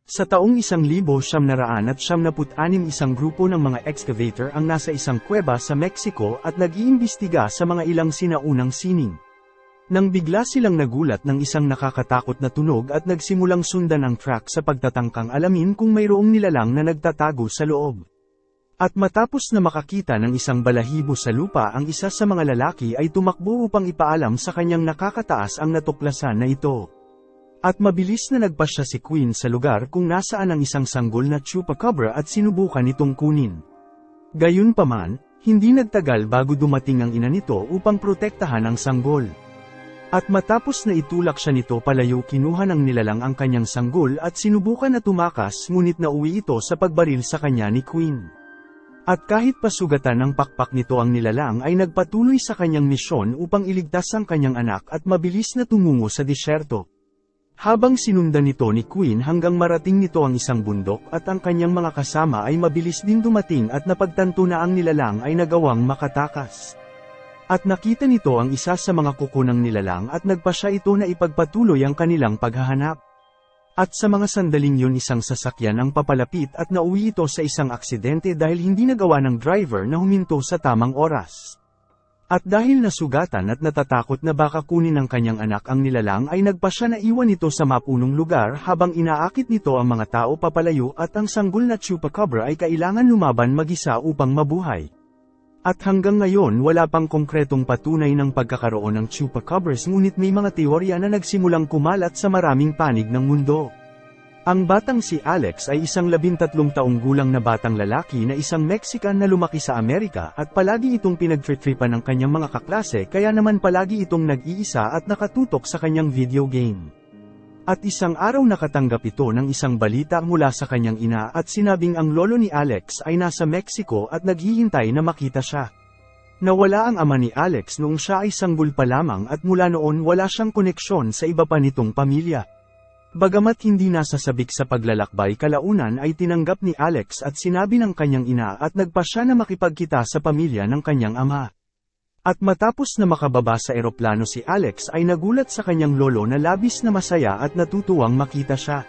Sa taong 1976 isang grupo ng mga excavator ang nasa isang kuweba sa Mexico at nag-iimbestiga sa mga ilang sinaunang sining. Nang bigla silang nagulat ng isang nakakatakot na tunog at nagsimulang sundan ang track sa pagtatangkang alamin kung mayroong nilalang na nagtatago sa loob. At matapos na makakita ng isang balahibo sa lupa, ang isa sa mga lalaki ay tumakbo upang ipaalam sa kanyang nakakataas ang natuklasan na ito. At mabilis na nagpasya si Queen sa lugar kung nasaan ang isang sanggol na chupacabra at sinubukan itong kunin. Gayunpaman, hindi nagtagal bago dumating ang ina nito upang protektahan ang sanggol. At matapos na itulak siya nito palayo, kinuha ng nilalang ang kanyang sanggol at sinubukan na tumakas, ngunit nauwi ito sa pagbaril sa kanya ni Queen. At kahit pasugatan ng pakpak nito ang nilalang, ay nagpatuloy sa kanyang misyon upang iligtas ang kanyang anak at mabilis na tumungo sa disyerto. Habang sinundan nito ni Queen hanggang marating nito ang isang bundok at ang kanyang mga kasama ay mabilis din dumating at napagtanto na ang nilalang ay nagawang makatakas. At nakita nito ang isa sa mga kuko ng nilalang at nagpasya ito na ipagpatuloy ang kanilang paghahanap. At sa mga sandaling yun isang sasakyan ang papalapit at nauwi ito sa isang aksidente dahil hindi nagawa ng driver na huminto sa tamang oras. At dahil nasugatan at natatakot na baka kunin ng kanyang anak ang nilalang, ay nagpasya na iwan ito sa mapunong lugar habang inaakit nito ang mga tao papalayo, at ang sanggol na chupacabra ay kailangan lumaban mag-isa upang mabuhay. At hanggang ngayon wala pang konkretong patunay ng pagkakaroon ng chupacabras, ngunit may mga teorya na nagsimulang kumalat sa maraming panig ng mundo. Ang batang si Alex ay isang 13 taong gulang na batang lalaki na isang Mexican na lumaki sa Amerika at palagi itong pinagtritripan ng kanyang mga kaklase, kaya naman palagi itong nag-iisa at nakatutok sa kanyang video game. At isang araw nakatanggap ito ng isang balita mula sa kanyang ina at sinabing ang lolo ni Alex ay nasa Mexico at naghihintay na makita siya. Nawala ang ama ni Alex noong siya ay sanggol pa lamang at mula noon wala siyang koneksyon sa iba pa nitong pamilya. Bagamat hindi nasasabik sa paglalakbay, kalaunan ay tinanggap ni Alex at sinabi ng kanyang ina at nagpasya na makipagkita sa pamilya ng kanyang ama. At matapos na makababa sa eroplano si Alex ay nagulat sa kanyang lolo na labis na masaya at natutuwang makita siya.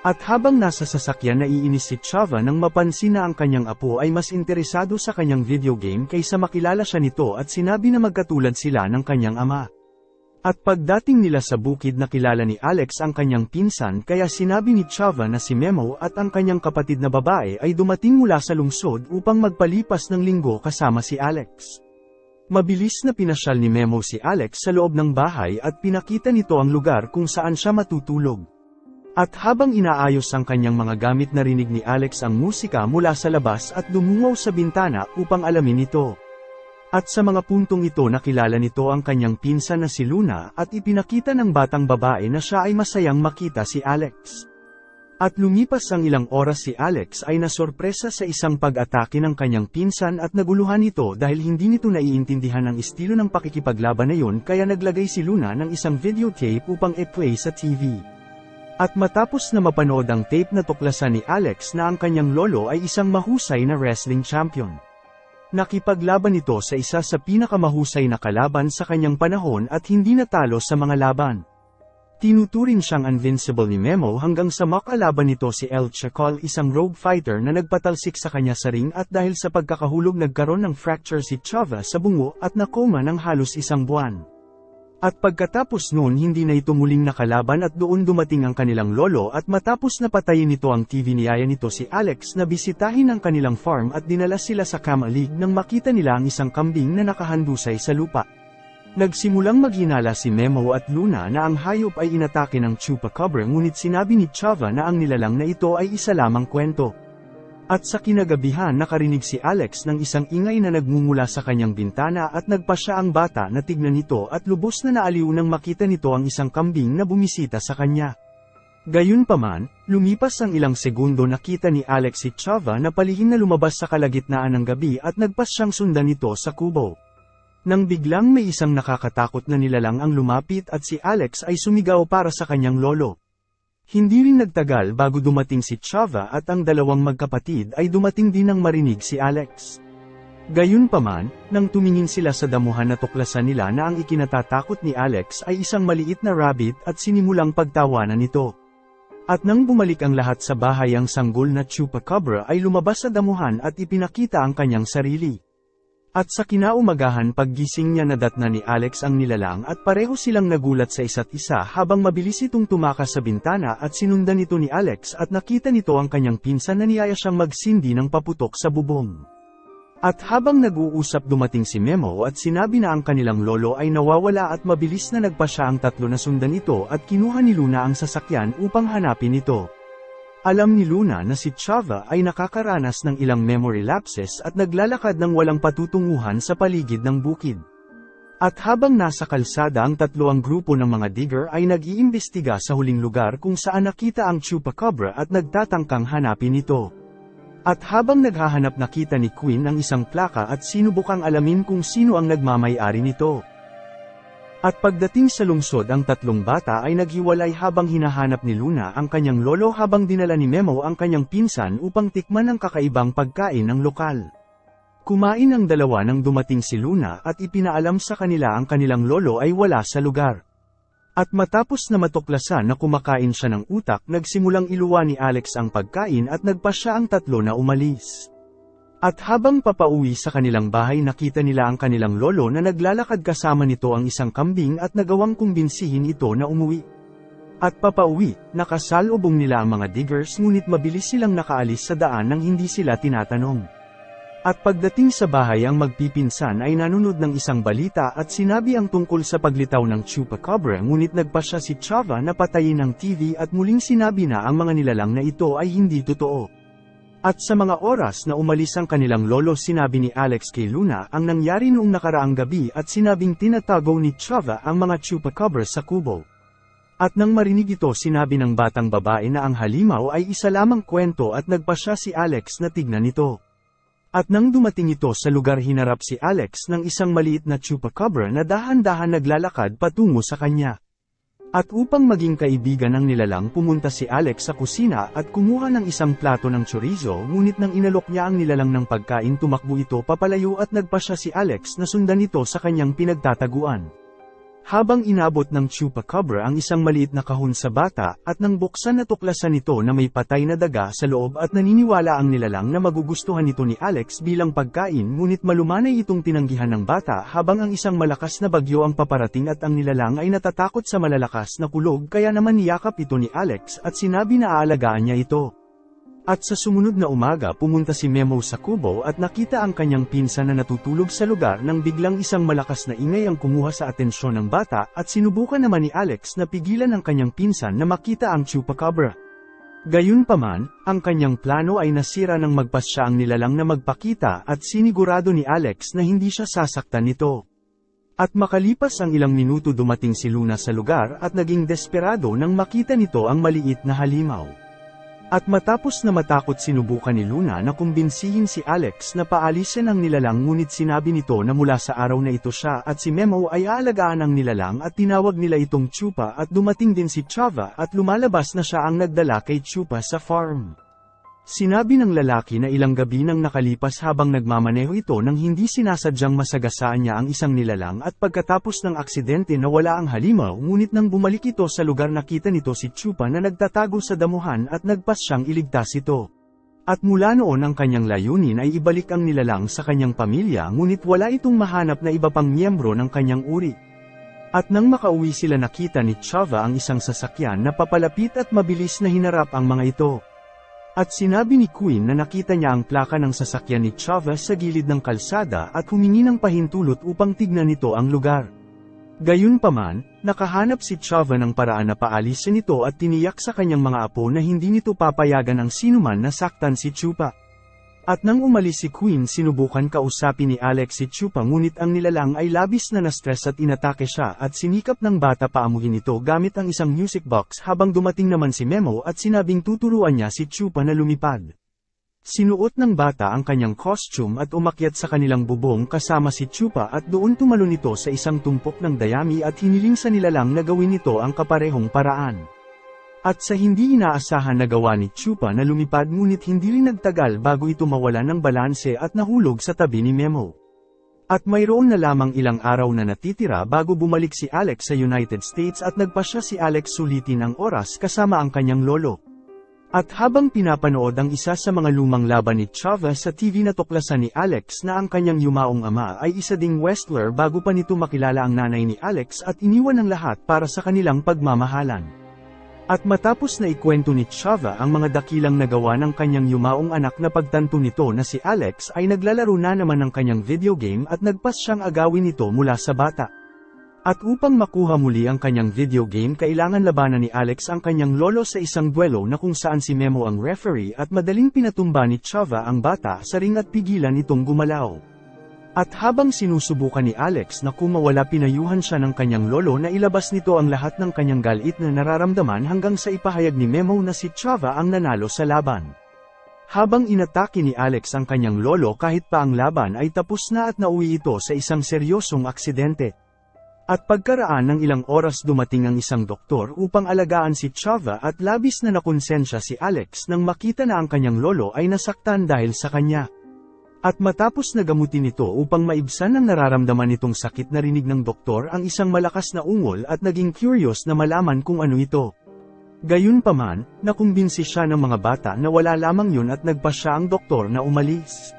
At habang nasa sasakyan, naiinis si Chava nang mapansin na ang kanyang apo ay mas interesado sa kanyang video game kaysa makilala siya nito, at sinabi na magkatulad sila ng kanyang ama. At pagdating nila sa bukid, nakilala ni Alex ang kanyang pinsan, kaya sinabi ni Chava na si Memo at ang kanyang kapatid na babae ay dumating mula sa lungsod upang magpalipas ng linggo kasama si Alex. Mabilis na pinasyal ni Memo si Alex sa loob ng bahay at pinakita nito ang lugar kung saan siya matutulog. At habang inaayos ang kanyang mga gamit, narinig ni Alex ang musika mula sa labas at dumungaw sa bintana upang alamin ito. At sa mga puntong ito nakilala nito ang kanyang pinsan na si Luna at ipinakita ng batang babae na siya ay masayang makita si Alex. At lumipas ang ilang oras, si Alex ay nasorpresa sa isang pag-atake ng kanyang pinsan at naguluhan ito dahil hindi nito naiintindihan ang estilo ng pakikipaglaban na yun, kaya naglagay si Luna ng isang videotape upang i-play sa TV. At matapos na mapanood ang tape, natuklasan ni Alex na ang kanyang lolo ay isang mahusay na wrestling champion. Nakipaglaban ito sa isa sa pinakamahusay na kalaban sa kanyang panahon at hindi natalo sa mga laban. Tinuturing siyang invincible ni Memo hanggang sa makalaban nito si El Chacal, isang rogue fighter na nagpatalsik sa kanya sa ring, at dahil sa pagkakahulog nagkaroon ng fracture si Chava sa bungo at nakoma ng halos isang buwan. At pagkatapos noon hindi na ito muling nakalaban at doon dumating ang kanilang lolo, at matapos na patayin nito ang TV, niyaya nito si Alex na bisitahin ang kanilang farm at dinala sila sa Kamalig nang makita nila ang isang kambing na nakahandusay sa lupa. Nagsimulang maghinala si Memo at Luna na ang hayop ay inatake ng chupacabra, ngunit sinabi ni Chava na ang nilalang na ito ay isa lamang kwento. At sa kinagabihan nakarinig si Alex ng isang ingay na nagmumula sa kanyang bintana at nagpasya ang bata na tignan nito, at lubos na naaliw nang makita nito ang isang kambing na bumisita sa kanya. Gayunpaman, lumipas ang ilang segundo, nakita ni Alex si Chava na palihim na lumabas sa kalagitnaan ng gabi at nagpas siyang sundan ito sa kubo. Nang biglang may isang nakakatakot na nilalang ang lumapit at si Alex ay sumigaw para sa kanyang lolo. Hindi rin nagtagal bago dumating si Chava at ang dalawang magkapatid ay dumating din nang marinig si Alex. Gayunpaman, nang tumingin sila sa damuhan, natuklasan nila na ang ikinatatakot ni Alex ay isang maliit na rabbit at sinimulang pagtawanan nito. At nang bumalik ang lahat sa bahay, ang sanggol na Chupacabra ay lumabas sa damuhan at ipinakita ang kanyang sarili. At sa kinaumagahan, paggising niya, nadatna ni Alex ang nilalang at pareho silang nagulat sa isa't isa habang mabilis itong tumakas sa bintana at sinundan ito ni Alex at nakita nito ang kanyang pinsan na niyaya siyang magsindi ng paputok sa bubong. At habang nag-uusap, dumating si Memo at sinabi na ang kanilang lolo ay nawawala at mabilis na nagpa siya ang tatlo na sundan ito at kinuha ni Luna ang sasakyan upang hanapin ito. Alam ni Luna na si Chava ay nakakaranas ng ilang memory lapses at naglalakad ng walang patutunguhan sa paligid ng bukid. At habang nasa kalsada ang tatlo, ang grupo ng mga digger ay nag-iimbestiga sa huling lugar kung saan nakita ang Chupacabra at nagtatangkang hanapin ito. At habang naghahanap, nakita ni Queen ang isang plaka at sinubukang alamin kung sino ang nagmamay-ari nito. At pagdating sa lungsod, ang tatlong bata ay naghiwalay habang hinahanap ni Luna ang kanyang lolo habang dinala ni Memo ang kanyang pinsan upang tikman ang kakaibang pagkain ng lokal. Kumain ang dalawa nang dumating si Luna at ipinaalam sa kanila ang kanilang lolo ay wala sa lugar. At matapos na matuklasan na kumakain siya ng utak, nagsimulang iluwa ni Alex ang pagkain at nagpa siya ang tatlo na umalis. At habang papauwi sa kanilang bahay, nakita nila ang kanilang lolo na naglalakad kasama nito ang isang kambing at nagawang kumbinsihin ito na umuwi. At papauwi, nakasalubong nila ang mga diggers, ngunit mabilis silang nakaalis sa daan nang hindi sila tinatanong. At pagdating sa bahay, ang magpipinsan ay nanunod ng isang balita at sinabi ang tungkol sa paglitaw ng Chupacabra, ngunit nagpa siya si Chava na patayin ang TV at muling sinabi na ang mga nilalang na ito ay hindi totoo. At sa mga oras na umalis ang kanilang lolo, sinabi ni Alex kay Luna ang nangyari noong nakaraang gabi at sinabing tinatago ni Chava ang mga Chupacabra sa kubo. At nang marinig ito, sinabi ng batang babae na ang halimaw ay isa lamang kwento at nagpa siya si Alex na tignan ito. At nang dumating ito sa lugar, hinarap si Alex ng isang maliit na Chupacabra na dahan-dahan naglalakad patungo sa kanya. At upang maging kaibigan ng nilalang, pumunta si Alex sa kusina at kumuha ng isang plato ng chorizo, ngunit nang inalok niya ang nilalang ng pagkain, tumakbo ito papalayo at nagpa siya si Alex na sundan ito sa kanyang pinagtataguan. Habang inabot ng Chupacabra ang isang maliit na kahon sa bata, at nang buksan, natuklasan nito na may patay na daga sa loob at naniniwala ang nilalang na magugustuhan ito ni Alex bilang pagkain, ngunit malumanay itong tinanggihan ng bata habang ang isang malakas na bagyo ang paparating at ang nilalang ay natatakot sa malalakas na kulog, kaya naman niyakap ito ni Alex at sinabi na aalagaan niya ito. At sa sumunod na umaga, pumunta si Memo sa kubo at nakita ang kanyang pinsan na natutulog sa lugar nang biglang isang malakas na ingay ang kumuha sa atensyon ng bata at sinubukan naman ni Alex na pigilan ang kanyang pinsan na makita ang Chupacabra. Gayunpaman, ang kanyang plano ay nasira nang magpas siya ang nilalang na magpakita at sinigurado ni Alex na hindi siya sasaktan nito. At makalipas ang ilang minuto, dumating si Luna sa lugar at naging desperado nang makita nito ang maliit na halimaw. At matapos na matakot, sinubukan ni Luna na kumbinsihin si Alex na paalisin ang nilalang, ngunit sinabi nito na mula sa araw na ito siya at si Memo ay aalagaan ang nilalang at tinawag nila itong Chupa. At dumating din si Chava at lumalabas na siya ang nagdala kay Chupa sa farm. Sinabi ng lalaki na ilang gabi nang nakalipas habang nagmamaneho ito nang hindi sinasadyang masagasaan niya ang isang nilalang at pagkatapos ng aksidente nawala ang halimaw, ngunit nang bumalik ito sa lugar, nakita nito si Chupa na nagtatago sa damuhan at nagpas siyang iligtas ito. At mula noon ang kanyang layunin ay ibalik ang nilalang sa kanyang pamilya, ngunit wala itong mahanap na iba pang miyembro ng kanyang uri. At nang makauwi sila, nakita ni Chava ang isang sasakyan na papalapit at mabilis na hinarap ang mga ito. At sinabi ni Queen na nakita niya ang plaka ng sasakyan ni Chava sa gilid ng kalsada at humingi ng pahintulot upang tignan nito ang lugar. Gayunpaman, nakahanap si Chava ng paraan na paalisin ito at tiniyak sa kanyang mga apo na hindi nito papayagan ang sinuman na saktan si Chupa. At nang umalis si Queen, sinubukan kausapin ni Alex si Chupa, ngunit ang nilalang ay labis na na-stress at inatake siya at sinikap ng bata paamuhin ito gamit ang isang music box, habang dumating naman si Memo at sinabing tuturuan niya si Chupa na lumipad. Sinuot ng bata ang kanyang costume at umakyat sa kanilang bubong kasama si Chupa at doon tumalon ito sa isang tumpok ng dayami at hiniling sa nilalang na gawin ito ang kaparehong paraan. At sa hindi inaasahan na gawa ni Chupa na lumipad, ngunit hindi rin nagtagal bago ito mawala ng balanse at nahulog sa tabi ni Memo. At mayroon na lamang ilang araw na natitira bago bumalik si Alex sa United States at nagpasya si Alex sulitin ang oras kasama ang kanyang lolo. At habang pinapanood ang isa sa mga lumang laban ni Chava sa TV natuklasan ni Alex na ang kanyang yumaong ama ay isa ding wrestler bago pa nito makilala ang nanay ni Alex at iniwan ang lahat para sa kanilang pagmamahalan. At matapos na ikwento ni Chava ang mga dakilang nagawa ng kanyang yumaong anak na pagtanto nito na si Alex ay naglalaro na naman ng kanyang video game at nagpas siyang agawin ito mula sa bata. At upang makuha muli ang kanyang video game kailangan labanan ni Alex ang kanyang lolo sa isang duelo na kung saan si Memo ang referee at madaling pinatumba ni Chava ang bata sa ring at pigilan itong gumalaw. At habang sinusubukan ni Alex na kumawala pinayuhan siya ng kanyang lolo na ilabas nito ang lahat ng kanyang galit na nararamdaman hanggang sa ipahayag ni Memo na si Chava ang nanalo sa laban. Habang inatake ni Alex ang kanyang lolo kahit pa ang laban ay tapos na at nauwi ito sa isang seryosong aksidente. At pagkaraan ng ilang oras dumating ang isang doktor upang alagaan si Chava at labis na nakonsensya si Alex nang makita na ang kanyang lolo ay nasaktan dahil sa kanya. At matapos na gamutin ito upang maibsan ang nararamdaman nitong sakit narinig ng doktor ang isang malakas na ungol at naging curious na malaman kung ano ito. Gayunpaman, nakumbinsi siya ng mga bata na wala lamang yun at nagpasya ang doktor na umalis.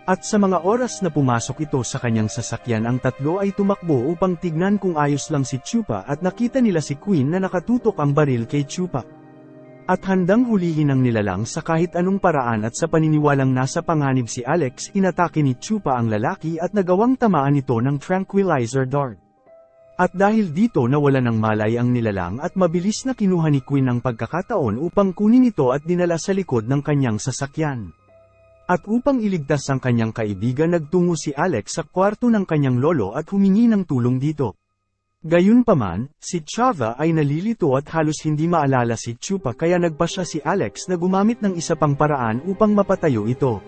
At sa mga oras na pumasok ito sa kanyang sasakyan ang tatlo ay tumakbo upang tignan kung ayos lang si Chupa at nakita nila si Queen na nakatutok ang baril kay Chupa. At handang hulihin ang nilalang sa kahit anong paraan at sa paniniwalang nasa panganib si Alex inatake ni Chupa ang lalaki at nagawang tamaan ito ng tranquilizer dart. At dahil dito nawala ng malay ang nilalang at mabilis na kinuha ni Queen ang pagkakataon upang kunin ito at dinala sa likod ng kanyang sasakyan. At upang iligtas ang kanyang kaibigan nagtungo si Alex sa kwarto ng kanyang lolo at humingi ng tulong dito. Gayunpaman, si Chava ay nalilito at halos hindi maalala si Chupa kaya nagpasya si Alex na gumamit ng isa pang paraan upang mapatayo ito.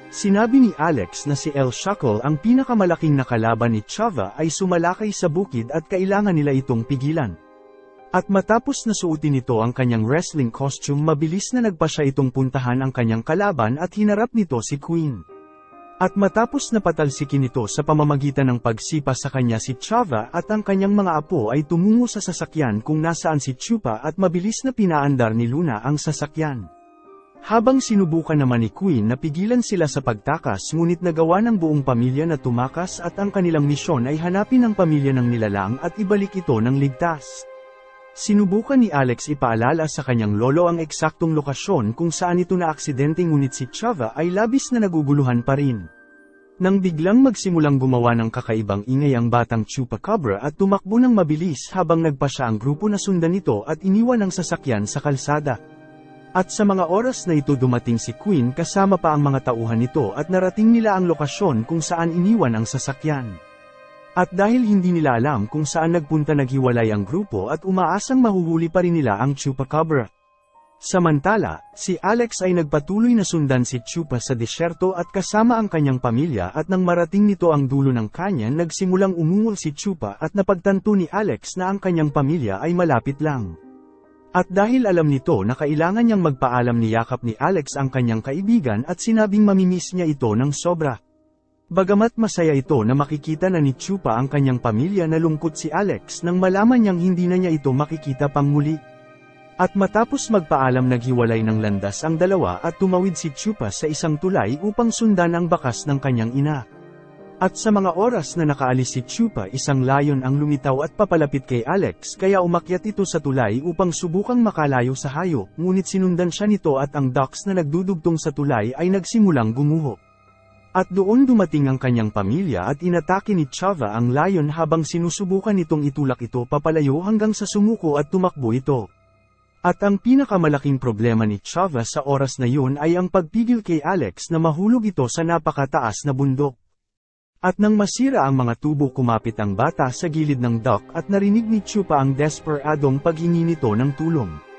Sinabi ni Alex na si El Shackle ang pinakamalaking nakalaban ni Chava ay sumalakay sa bukid at kailangan nila itong pigilan. At matapos na suotin nito ang kanyang wrestling costume mabilis na nagpasya itong puntahan ang kanyang kalaban at hinarap nito si Queen. At matapos na patalsikin ito sa pamamagitan ng pagsipa sa kanya si Chava at ang kanyang mga apo ay tumungo sa sasakyan kung nasaan si Chupa at mabilis na pinaandar ni Luna ang sasakyan. Habang sinubukan naman ni Queen na pigilan sila sa pagtakas ngunit nagawa ng buong pamilya na tumakas at ang kanilang misyon ay hanapin ang pamilya ng nilalang at ibalik ito ng ligtas. Sinubukan ni Alex ipaalala sa kanyang lolo ang eksaktong lokasyon kung saan ito naaksidente ngunit si Chava ay labis na naguguluhan pa rin. Nang biglang magsimulang gumawa ng kakaibang ingay ang batang Chupacabra at tumakbo ng mabilis habang nagpasya ang grupo na sundan ito at iniwan ang sasakyan sa kalsada. At sa mga oras na ito dumating si Queen kasama pa ang mga tauhan nito at narating nila ang lokasyon kung saan iniwan ang sasakyan. At dahil hindi nila alam kung saan nagpunta naghiwalay ang grupo at umaasang mahuhuli pa rin nila ang Chupacabra. Samantala, si Alex ay nagpatuloy na sundan si Chupa sa disyerto at kasama ang kanyang pamilya at nang marating nito ang dulo ng kanyan nagsimulang umungol si Chupa at napagtanto ni Alex na ang kanyang pamilya ay malapit lang. At dahil alam nito na kailangan niyang magpaalam niyakap ni Alex ang kanyang kaibigan at sinabing mamimiss niya ito ng sobra. Bagamat masaya ito na makikita na ni Chupa ang kanyang pamilya nalungkot si Alex nang malaman niyang hindi na niya ito makikita pang muli. At matapos magpaalam naghiwalay ng landas ang dalawa at tumawid si Chupa sa isang tulay upang sundan ang bakas ng kanyang ina. At sa mga oras na nakaalis si Chupa isang layon ang lumitaw at papalapit kay Alex kaya umakyat ito sa tulay upang subukang makalayo sa hayop ngunit sinundan siya nito at ang ducks na nagdudugtong sa tulay ay nagsimulang gumuho. At doon dumating ang kanyang pamilya at inatake ni Chava ang layon habang sinusubukan nitong itulak ito papalayo hanggang sa sumuko at tumakbo ito. At ang pinakamalaking problema ni Chava sa oras na yun ay ang pagpigil kay Alex na mahulog ito sa napakataas na bundok. At nang masira ang mga tubo kumapit ang bata sa gilid ng dock at narinig ni Chupa ang desperadong paghingi nito ng tulong.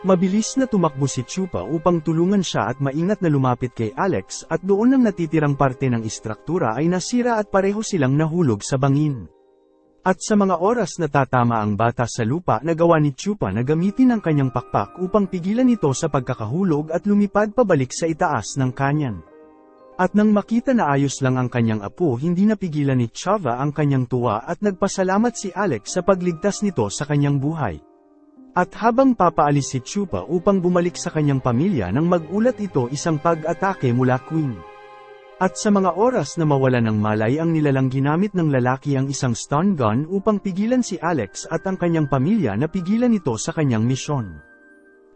Mabilis na tumakbo si Chupa upang tulungan siya at maingat na lumapit kay Alex at doon ang natitirang parte ng istruktura ay nasira at pareho silang nahulog sa bangin. At sa mga oras na tatama ang bata sa lupa nagawa ni Chupa na gamitin ang kanyang pakpak upang pigilan ito sa pagkakahulog at lumipad pabalik sa itaas ng kanyan. At nang makita na ayos lang ang kanyang apo, hindi napigilan ni Chava ang kanyang tuwa at nagpasalamat si Alex sa pagligtas nito sa kanyang buhay. At habang papaalis si Chupa upang bumalik sa kanyang pamilya nang magulat ito isang pag-atake mula Queen. At sa mga oras na mawala ng malay ang nilalang ginamit ng lalaki ang isang stun gun upang pigilan si Alex at ang kanyang pamilya na pigilan ito sa kanyang misyon.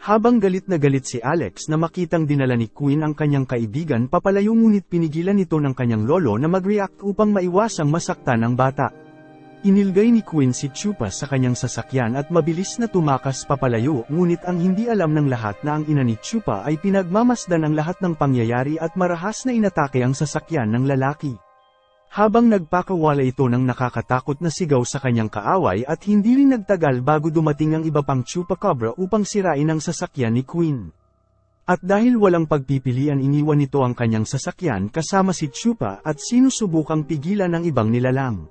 Habang galit na galit si Alex na makitang dinala ni Queen ang kanyang kaibigan papalayo ngunit pinigilan ito ng kanyang lolo na mag-react upang maiwasang masaktan ang bata. Inilgay ni Queen si Chupa sa kanyang sasakyan at mabilis na tumakas papalayo ngunit ang hindi alam ng lahat na ang ina ni Chupa ay pinagmamasdan ang lahat ng pangyayari at marahas na inatake ang sasakyan ng lalaki. Habang nagpakawala ito ng nakakatakot na sigaw sa kanyang kaaway at hindi rin nagtagal bago dumating ang iba pang Chupacabra upang sirain ang sasakyan ni Queen. At dahil walang pagpipilian iniwan nito ang kanyang sasakyan kasama si Chupa at sinusubukang pigilan ng ibang nilalang.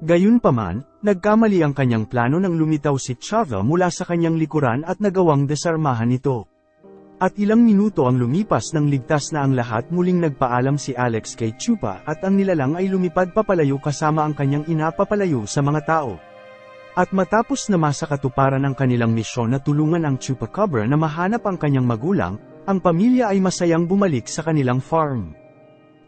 Gayunpaman, nagkamali ang kanyang plano nang lumitaw si Chava mula sa kanyang likuran at nagawang desarmahan ito. At ilang minuto ang lumipas nang ligtas na ang lahat muling nagpaalam si Alex kay Chupa at ang nilalang ay lumipad papalayo kasama ang kanyang ina papalayo sa mga tao. At matapos na masakatuparan ang kanilang misyon na tulungan ang Chupacabra na mahanap ang kanyang magulang, ang pamilya ay masayang bumalik sa kanilang farm.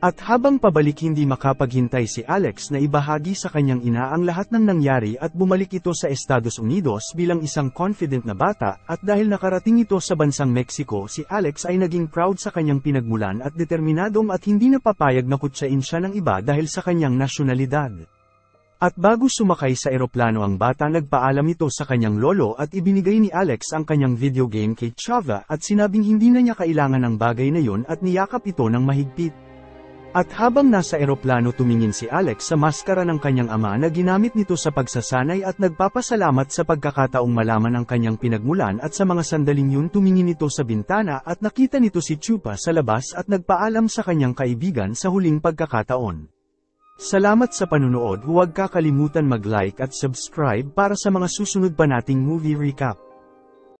At habang pabalik hindi makapaghintay si Alex na ibahagi sa kanyang ina ang lahat ng nangyari at bumalik ito sa Estados Unidos bilang isang confident na bata at dahil nakarating ito sa bansang Mexico si Alex ay naging proud sa kanyang pinagmulan at determinadong at hindi napapayag na kutsain siya ng iba dahil sa kanyang nasyonalidad. At bago sumakay sa eroplano ang bata nagpaalam ito sa kanyang lolo at ibinigay ni Alex ang kanyang video game kay Chava at sinabing hindi na niya kailangan ang bagay na yon at niyakap ito ng mahigpit. At habang nasa eroplano tumingin si Alex sa maskara ng kanyang ama na ginamit nito sa pagsasanay at nagpapasalamat sa pagkakataong malaman ang kanyang pinagmulan at sa mga sandaling yun tumingin ito sa bintana at nakita nito si Chupa sa labas at nagpaalam sa kanyang kaibigan sa huling pagkakataon. Salamat sa panunood, huwag kakalimutan mag-like at subscribe para sa mga susunod pa nating movie recap.